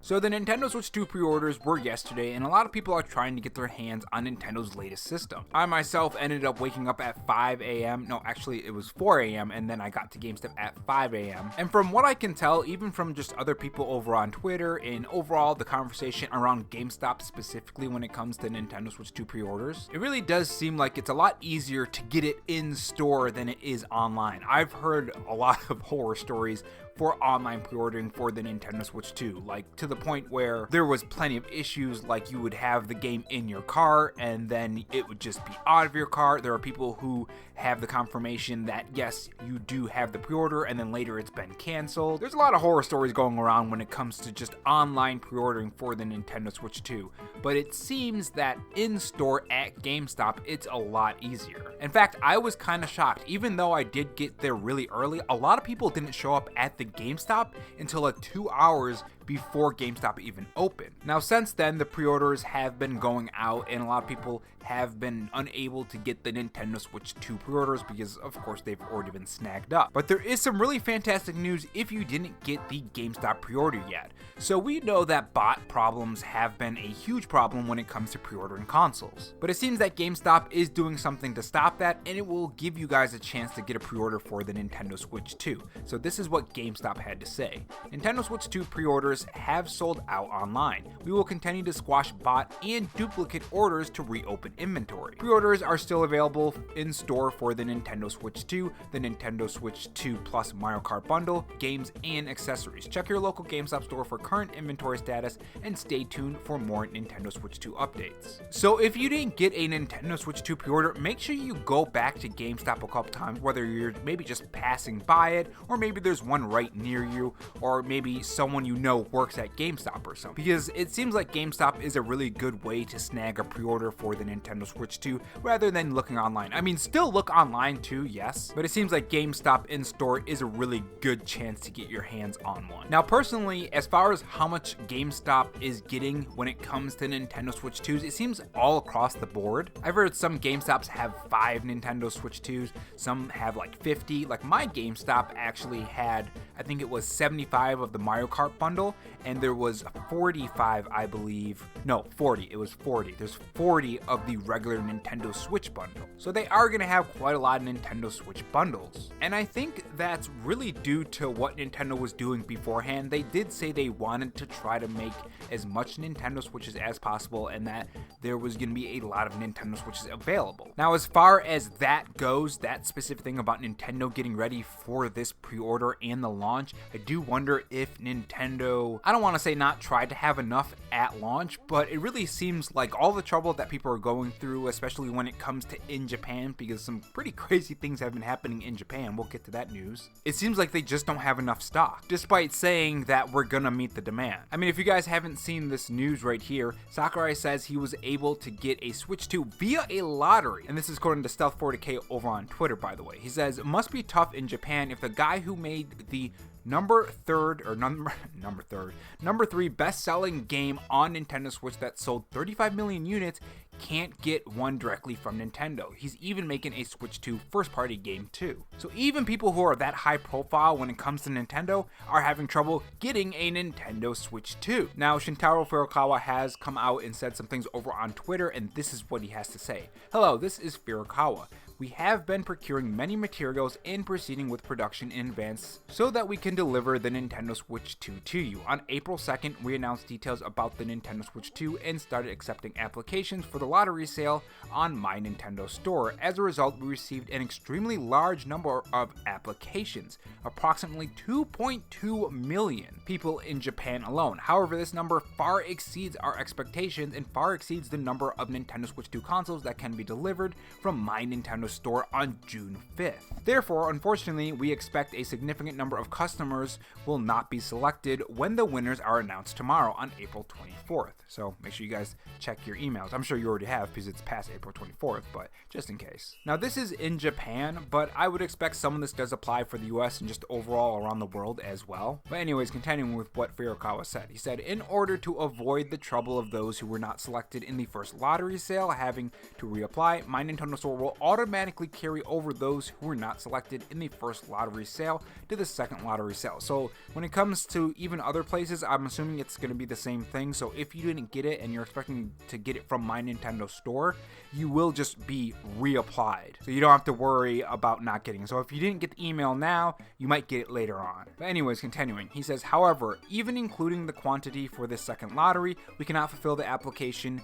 So the Nintendo Switch 2 pre-orders were yesterday, and a lot of people are trying to get their hands on Nintendo's latest system. I myself ended up waking up at 5 a.m. No, actually it was 4 a.m. and then I got to GameStop at 5 a.m. And from what I can tell, even from just other people over on Twitter and overall the conversation around GameStop specifically when it comes to Nintendo Switch 2 pre-orders, it really does seem like it's a lot easier to get it in store than it is online. I've heard a lot of horror stories for online pre-ordering for the Nintendo Switch 2, like to the point where there was plenty of issues, like you would have the game in your car and then it would just be out of your car. There are people who have the confirmation that yes, you do have the pre-order and then later it's been canceled. There's a lot of horror stories going around when it comes to just online pre-ordering for the Nintendo Switch 2, but it seems that in-store at GameStop it's a lot easier. In fact, I was kind of shocked. Even though I did get there really early, a lot of people didn't show up at the GameStop until like 2 hours before GameStop even opened. Now since then, the pre-orders have been going out and a lot of people have been unable to get the Nintendo Switch 2 pre-orders because of course they've already been snagged up. But there is some really fantastic news if you didn't get the GameStop pre-order yet. So we know that bot problems have been a huge problem when it comes to pre-ordering consoles. But it seems that GameStop is doing something to stop that, and it will give you guys a chance to get a pre-order for the Nintendo Switch 2. So this is what GameStop had to say. Nintendo Switch 2 pre-orders have sold out online. We will continue to squash bot and duplicate orders to reopen inventory. Pre-orders are still available in store for the Nintendo Switch 2, the Nintendo Switch 2 Plus Mario Kart bundle, games, and accessories. Check your local GameStop store for current inventory status and stay tuned for more Nintendo Switch 2 updates. So if you didn't get a Nintendo Switch 2 pre-order, make sure you go back to GameStop a couple times, whether you're maybe just passing by it, or maybe there's one right near you, or maybe someone you know works at GameStop or something. Because it seems like GameStop is a really good way to snag a pre-order for the Nintendo Switch 2 rather than looking online. I mean, still look online too, yes, but it seems like GameStop in-store is a really good chance to get your hands on one. Now personally, as far as how much GameStop is getting when it comes to Nintendo Switch 2s, it seems all across the board. I've heard some GameStops have 5 Nintendo Switch 2s, some have like 50. Like my GameStop actually had, I think it was 75 of the Mario Kart bundle, and there was 45, I believe. No, 40. It was 40. There's 40 of the regular Nintendo Switch bundle. So they are going to have quite a lot of Nintendo Switch bundles. And I think that's really due to what Nintendo was doing beforehand. They did say they wanted to try to make as much Nintendo Switches as possible and that there was going to be a lot of Nintendo Switches available. Now, as far as that goes, that specific thing about Nintendo getting ready for this pre-order and the launch, I do wonder if Nintendo, I don't want to say not tried to have enough at launch, but it really seems like all the trouble that people are going through, especially when it comes to in Japan, because some pretty crazy things have been happening in Japan. We'll get to that news. It seems like they just don't have enough stock, despite saying that we're gonna meet the demand. I mean, if you guys haven't seen this news right here, Sakurai says he was able to get a Switch 2 via a lottery, and this is according to Stealth40k over on Twitter, by the way. He says, it must be tough in Japan if the guy who made the number 3 best-selling game on Nintendo Switch that sold 35 million units can't get one directly from Nintendo. He's even making a Switch 2 first-party game too. So even people who are that high profile when it comes to Nintendo are having trouble getting a Nintendo Switch 2. Now, Shintaro Furukawa has come out and said some things over on Twitter, and this is what he has to say. Hello, this is Furukawa. We have been procuring many materials and proceeding with production in advance so that we can deliver the Nintendo Switch 2 to you. On April 2nd, we announced details about the Nintendo Switch 2 and started accepting applications for the lottery sale on My Nintendo Store. As a result, we received an extremely large number of applications, approximately 2.2 million people in Japan alone. However, this number far exceeds our expectations and far exceeds the number of Nintendo Switch 2 consoles that can be delivered from My Nintendo Store on June 5th. Therefore, unfortunately, we expect a significant number of customers will not be selected when the winners are announced tomorrow on April 24th. So make sure you guys check your emails. I'm sure you already have because it's past April 24th, but just in case. Now, this is in Japan, but I would expect some of this does apply for the US and just overall around the world as well. But anyways, continuing with what Furukawa said. He said, in order to avoid the trouble of those who were not selected in the first lottery sale having to reapply, My Nintendo Store will automatically automatically carry over those who were not selected in the first lottery sale to the second lottery sale. So when it comes to even other places, I'm assuming it's going to be the same thing. So if you didn't get it and you're expecting to get it from My Nintendo Store, you will just be reapplied. So you don't have to worry about not getting it. So if you didn't get the email now, you might get it later on. But anyways, continuing. He says, however, even including the quantity for this second lottery, we cannot fulfill the applications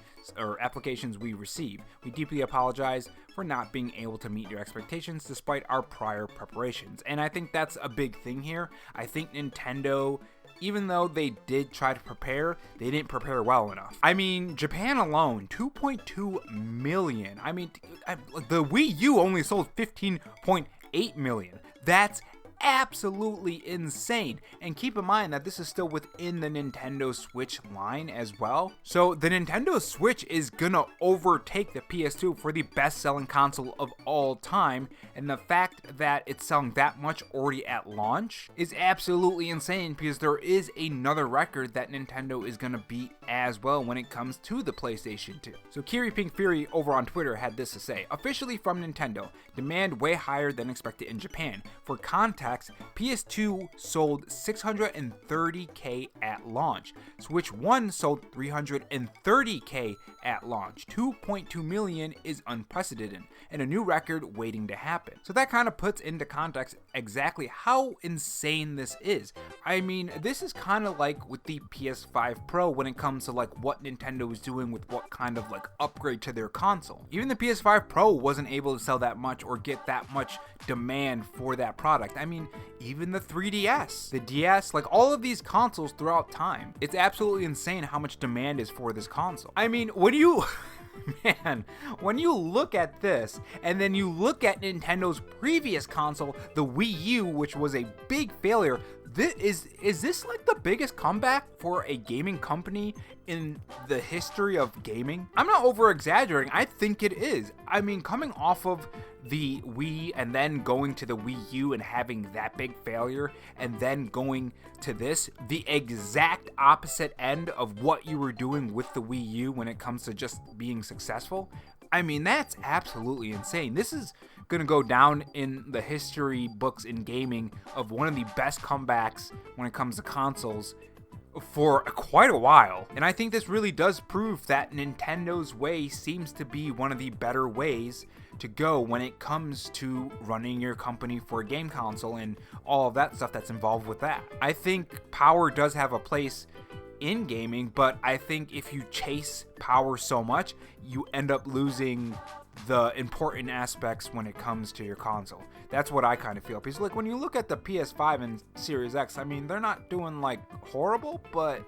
we receive. We deeply apologize for not being able to meet your expectations despite our prior preparations. And I think that's a big thing here. I think Nintendo, even though they did try to prepare, they didn't prepare well enough. I mean, Japan alone, 2.2 million. I mean, the Wii U only sold 15.8 million. That's absolutely insane. And keep in mind that this is still within the Nintendo Switch line as well. So the Nintendo Switch is gonna overtake the PS2 for the best-selling console of all time, and the fact that it's selling that much already at launch is absolutely insane, because there is another record that Nintendo is gonna beat as well when it comes to the PlayStation 2. So Kiri Pink Fury over on Twitter had this to say: officially from Nintendo, demand way higher than expected in Japan. For context, PS2 sold 630k at launch. Switch 1 sold 330k at launch. 2.2 million is unprecedented and a new record waiting to happen. So that kind of puts into context exactly how insane this is. I mean, this is kind of like with the PS5 Pro when it comes to like what Nintendo is doing with what kind of like upgrade to their console. Even the PS5 Pro wasn't able to sell that much or get that much demand for that product. I mean, even the 3DS, the DS, like all of these consoles throughout time, it's absolutely insane how much demand is for this console. I mean, when you when you look at this and then you look at Nintendo's previous console, the Wii U, which was a big failure, is this like the biggest comeback for a gaming company in the history of gaming? I'm not over exaggerating. I think it is. I mean, coming off of the Wii and then going to the Wii U and having that big failure and then going to this, the exact opposite end of what you were doing with the Wii U when it comes to just being successful. I mean, that's absolutely insane. This is going to go down in the history books in gaming of one of the best comebacks when it comes to consoles for quite a while. And I think this really does prove that Nintendo's way seems to be one of the better ways to go when it comes to running your company for a game console and all of that stuff that's involved with that. I think power does have a place in gaming, but I think if you chase power so much, you end up losing the important aspects when it comes to your console. That's what I kind of feel, because like when you look at the PS5 and Series X, I mean, they're not doing like horrible, but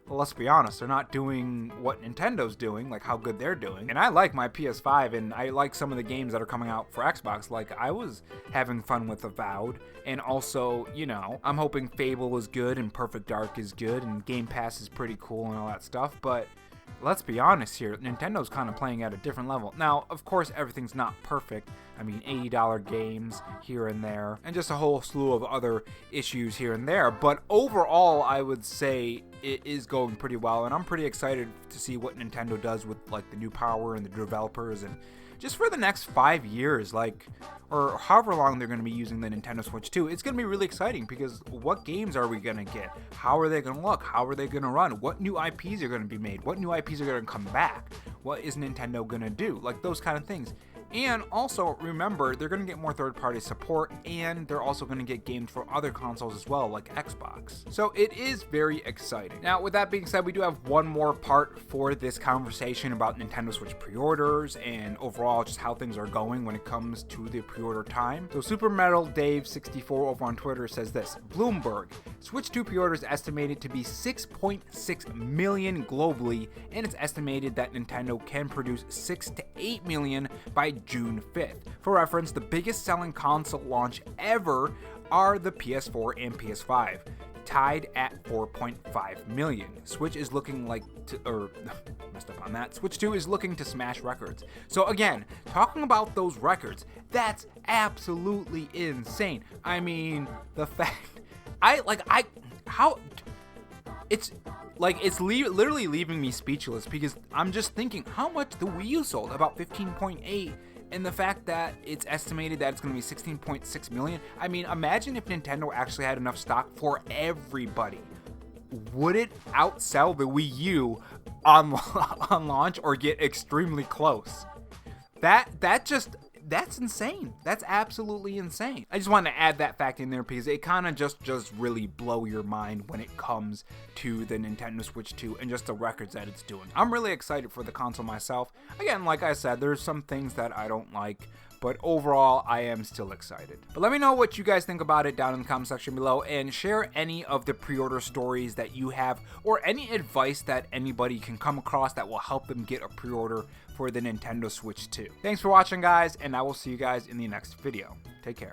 let's be honest, they're not doing what Nintendo's doing, like how good they're doing. And I like my PS5, and I like some of the games that are coming out for Xbox. Like I was having fun with Avowed, and also, you know, I'm hoping Fable is good and Perfect Dark is good and Game Pass is pretty cool and all that stuff, but let's be honest here, Nintendo's kind of playing at a different level. Now, of course, everything's not perfect. I mean, $80 games here and there, and just a whole slew of other issues here and there. But overall, I would say it is going pretty well, and I'm pretty excited to see what Nintendo does with like the new power and the developers, and just for the next 5 years, like, or however long they're going to be using the Nintendo Switch 2, it's going to be really exciting, because what games are we going to get? How are they going to look? How are they going to run? What new IPs are going to be made? What new IPs are going to come back? What is Nintendo going to do? Like those kind of things. And also, remember, they're going to get more third-party support, and they're also going to get games for other consoles as well, like Xbox. So it is very exciting. Now, with that being said, we do have one more part for this conversation about Nintendo Switch pre-orders and overall just how things are going when it comes to the pre-order time. So Super Metal Dave 64 over on Twitter says this: Bloomberg, Switch 2 pre-orders estimated to be 6.6 million globally, and it's estimated that Nintendo can produce 6 to 8 million by June 5th. For reference, the biggest selling console launch ever are the PS4 and PS5, tied at 4.5 million. Switch is looking like messed up on that. Switch 2 is looking to smash records. So again, talking about those records, that's absolutely insane. I mean, the fact it's literally leaving me speechless, because I'm just thinking how much the Wii U sold, about 15.8 And the fact that it's estimated that it's going to be 16.6 million, I mean, imagine if Nintendo actually had enough stock for everybody. Would it outsell the Wii U on launch or get extremely close? That's insane. That's absolutely insane. I just wanted to add that fact in there because it kind of just really blow your mind when it comes to the Nintendo Switch 2 and just the records that it's doing. I'm really excited for the console myself. Again, like I said, there's some things that I don't like, but overall, I am still excited. But let me know what you guys think about it down in the comment section below, and share any of the pre-order stories that you have, or any advice that anybody can come across that will help them get a pre-order for the Nintendo Switch 2. Thanks for watching, guys, and I will see you guys in the next video. Take care.